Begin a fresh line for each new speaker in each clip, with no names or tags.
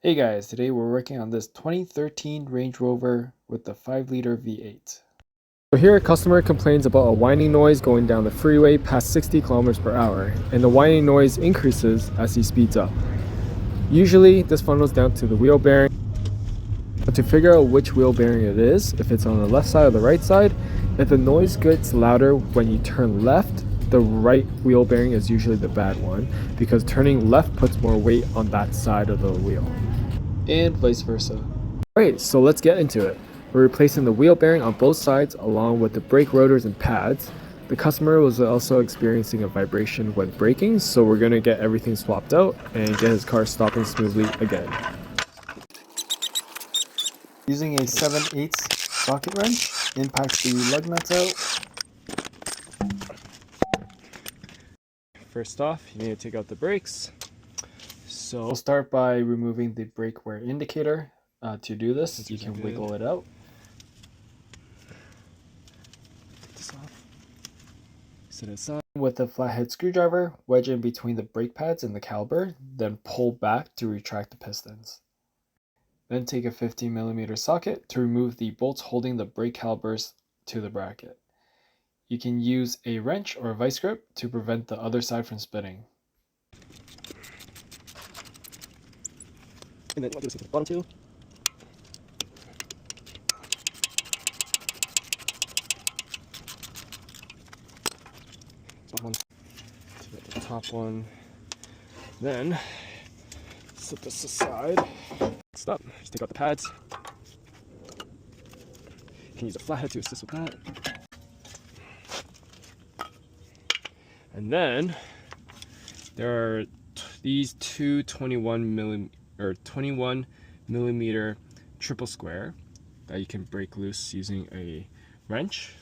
Hey guys, today we're working on this 2013 Range Rover with the 5-liter V8.
So here a customer complains about a whining noise going down the freeway past 60 kilometers per hour, and the whining noise increases as he speeds up. Usually this funnels down to the wheel bearing. But to figure out which wheel bearing it is, if it's on the left side or the right side, if the noise gets louder when you turn left, the right wheel bearing is usually the bad one, because turning left puts more weight on that side of the wheel.
And vice versa.
Alright, so let's get into it. We're replacing the wheel bearing on both sides along with the brake rotors and pads. The customer was also experiencing a vibration when braking, so we're going to get everything swapped out and get his car stopping smoothly again.
Using a 7/8 socket wrench, impacts the lug nuts out.
First off, you need to take out the brakes. So
We'll start by removing the brake wear indicator. To do this, you can
good.
wiggle it out.
Take this off. Set it aside.
With a flathead screwdriver, wedge in between the brake pads and the caliper, then pull back to retract the pistons. Then take a 15mm socket to remove the bolts holding the brake calipers to the bracket. You can use a wrench or a vice grip to prevent the other side from spinning.
And then what do the bottom two? One to the top one. Then set this aside. Next up, just take out the pads. You can use a flathead to assist with that. And then there are these two 21 millimeter triple square that you can break loose using a wrench.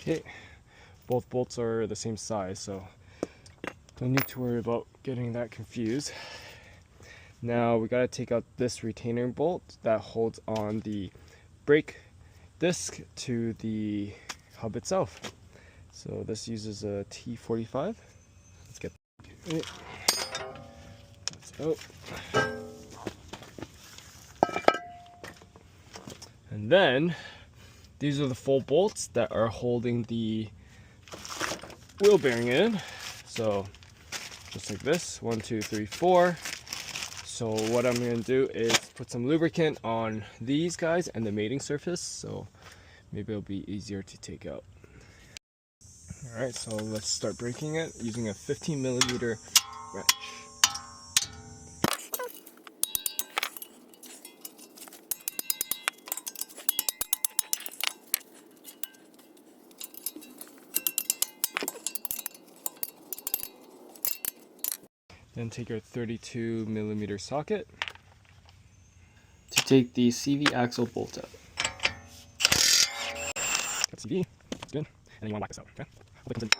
Okay, both bolts are the same size, so don't need to worry about getting that confused. Now we gotta take out this retainer bolt that holds on the brake disc to the hub itself. So this uses a T45. Let's get it. That's out. And then these are the full bolts that are holding the wheel bearing in. So just like this, 1, 2, 3, 4. So what I'm going to do is put some lubricant on these guys and the mating surface, so maybe it'll be easier to take out. Alright, so let's start braking it using a 15mm wrench. Then take your 32mm socket
To take the CV axle bolt out.
Got CV, good. And then you want to whack this out, okay? Perfect.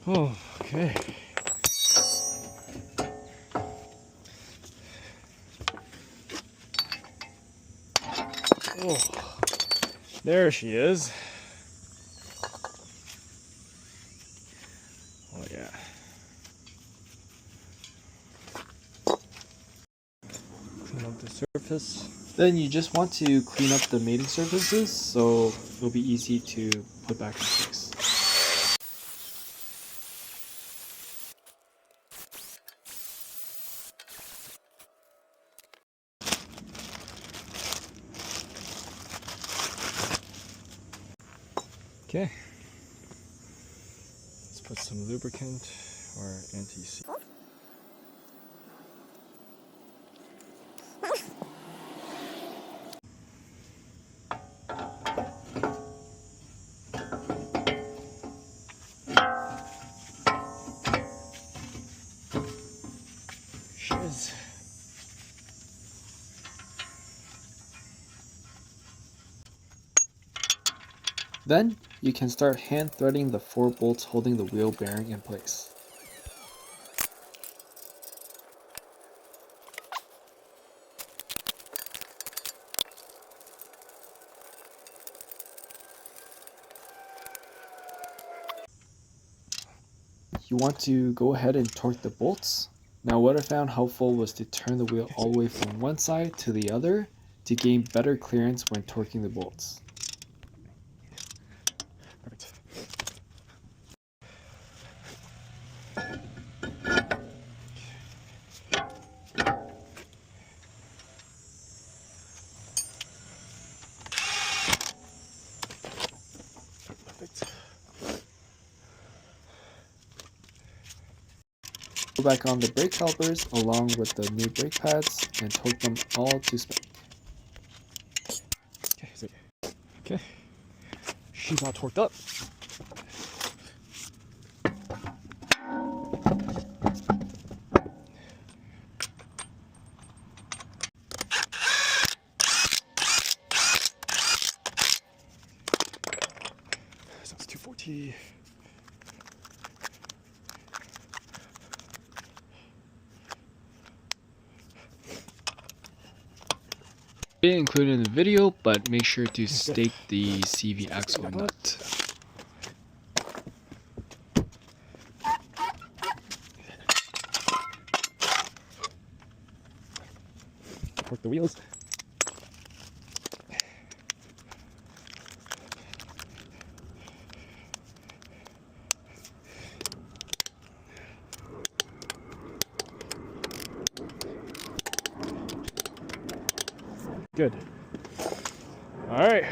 Oh, okay. Oh, there she is. Oh yeah. Clean up the surface.
Then you just want to clean up the mating surfaces so it'll be easy to put back in place.
Okay. Let's put some lubricant or anti-seep. Shiz.
Then you can start hand threading the 4 bolts holding the wheel bearing in place. You want to go ahead and torque the bolts. Now what I found helpful was to turn the wheel all the way from one side to the other to gain better clearance when torquing the bolts.
Perfect. Perfect.
Go back on the brake calipers along with the new brake pads and torque them all to spec.
Okay. She's all torqued up. So it's 240.
Didn't include in the video, but make sure to stake the CV axle nut.
Torque the wheels. Good. All right,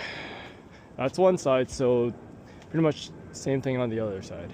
that's one side, so pretty much same thing on the other side.